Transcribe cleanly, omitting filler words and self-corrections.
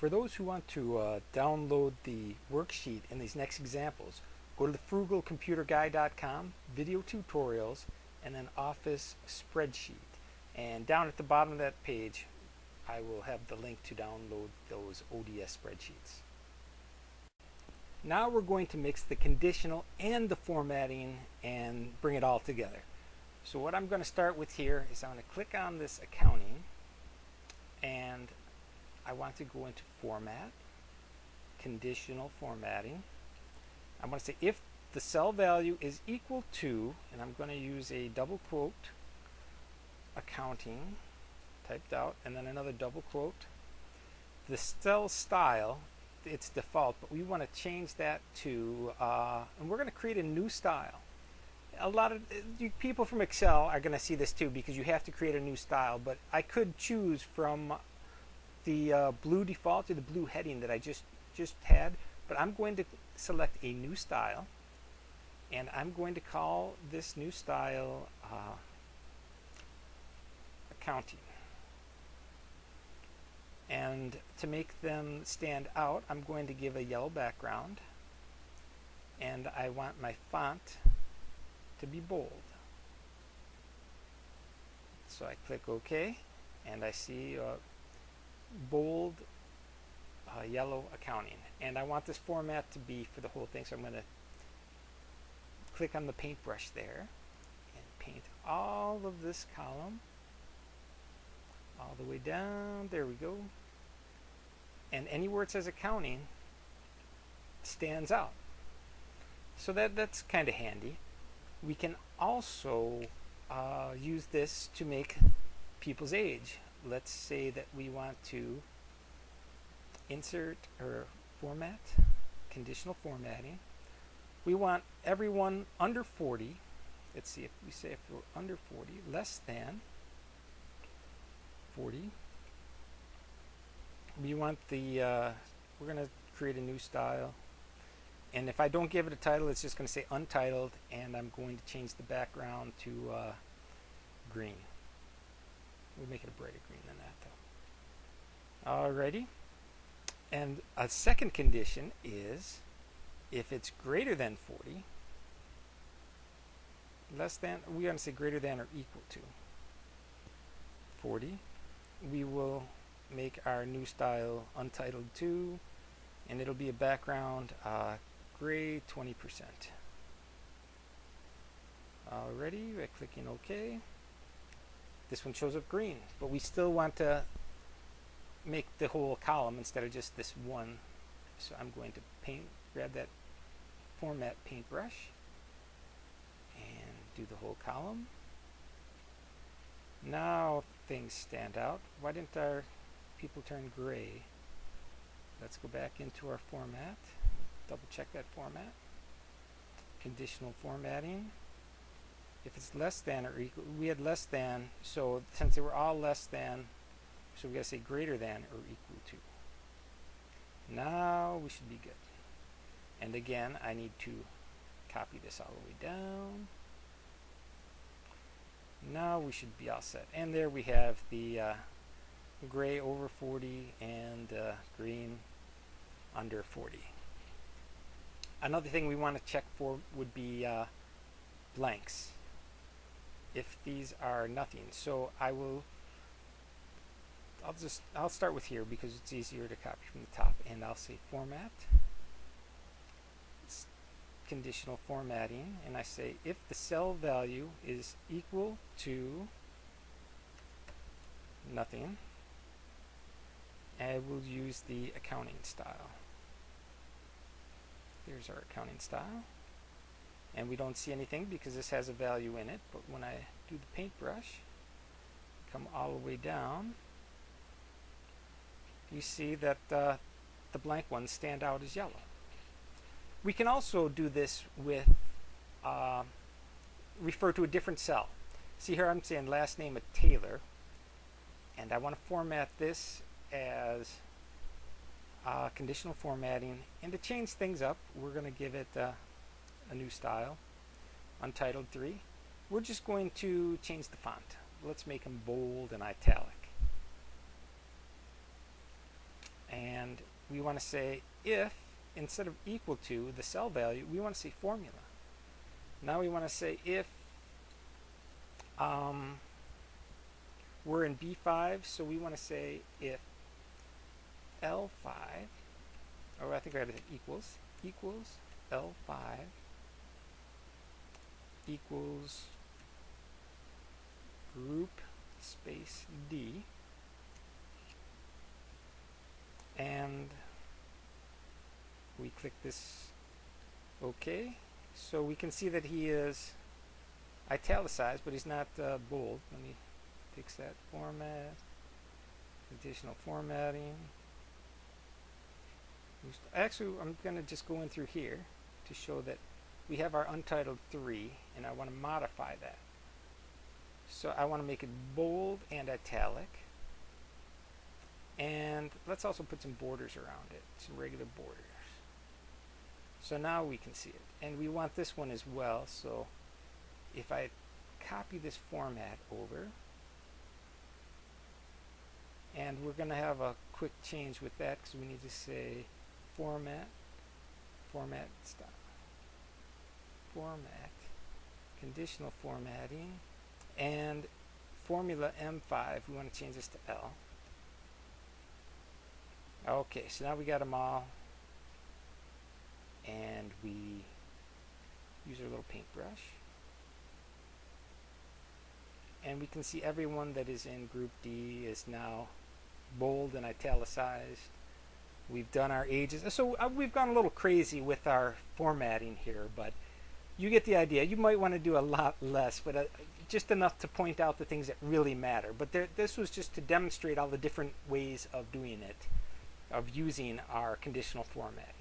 For those who want to download the worksheet in these next examples, go to the frugalcomputerguy.com, video tutorials, and then Office spreadsheet. And down at the bottom of that page, I will have the link to download those ODS spreadsheets. Now we're going to mix the conditional and the formatting and bring it all together. So what I'm going to start with here is I'm going to click on this accounting, and I want to go into format, conditional formatting. I'm going to say if the cell value is equal to, and I'm going to use a double quote, accounting, typed out, and then another double quote. The cell style, it's default, but we want to change that to, and we're going to create a new style. A lot of you people from Excel are going to see this too, because you have to create a new style, but I could choose from the blue default or the blue heading that I just had, but I'm going to select a new style, and I'm going to call this new style accounting. And to make them stand out, I'm going to give a yellow background, and I want my font to be bold. So I click OK, and I see bold yellow accounting. And I want this format to be for the whole thing, so I'm going to click on the paintbrush there and paint all of this column all the way down. There we go. And anywhere it says accounting stands out. So that's kind of handy. We can also use this to make people's age. Let's say that we want to insert or format, conditional formatting. We want everyone under 40. Let's see if we say if we're under 40, less than 40. We want the, we're going to create a new style. And if I don't give it a title, it's just going to say untitled, and I'm going to change the background to green. We'll make it a brighter green than that though. Alrighty. And a second condition is if it's greater than 40, less than, we're going to say greater than or equal to 40, we will make our new style untitled 2, and it'll be a background gray 20%. Alrighty, by clicking OK. This one shows up green, but we still want to make the whole column instead of just this one. So I'm going to grab that format paintbrush and do the whole column. Now things stand out. Why didn't our people turn gray? Let's go back into our format, double check that format, conditional formatting. If it's less than or equal, we had less than, so since they were all less than, so we got to say greater than or equal to. Now we should be good. And again, I need to copy this all the way down. Now we should be all set. And there we have the gray over 40 and green under 40. Another thing we want to check for would be blanks. If these are nothing, so I'll start with here because it's easier to copy from the top, and I'll say format, conditional formatting, and I say if the cell value is equal to nothing, I will use the accounting style. Here's our accounting style. And we don't see anything because this has a value in it, but when I do the paintbrush, come all the way down, you see that the blank ones stand out as yellow. We can also do this with refer to a different cell. See here I'm saying last name of Taylor, and I want to format this as conditional formatting, and to change things up we're going to give it a new style, untitled 3. We're just going to change the font. Let's make them bold and italic. And we want to say if, instead of equal to the cell value, we want to say formula. Now we want to say if we're in B5, so we want to say if L5, or I think I have it equals L5 equals group space D, and we click this OK. So we can see that he is italicized, but he's not bold. Let me fix that. Format, additional formatting. Actually, I'm going to just go in through here to show that we have our untitled 3, and I want to modify that. So I want to make it bold and italic. And let's also put some borders around it, some regular borders. So now we can see it. And we want this one as well. So if I copy this format over, and we're going to have a quick change with that because we need to say format style, format, conditional formatting, and formula M5, we want to change this to L. Okay, so now we got them all, and we use our little paintbrush, and we can see everyone that is in group D is now bold and italicized. We've done our ages, so we've gone a little crazy with our formatting here, but you get the idea. You might want to do a lot less, but just enough to point out the things that really matter. But this was just to demonstrate all the different ways of doing it, of using our conditional formatting.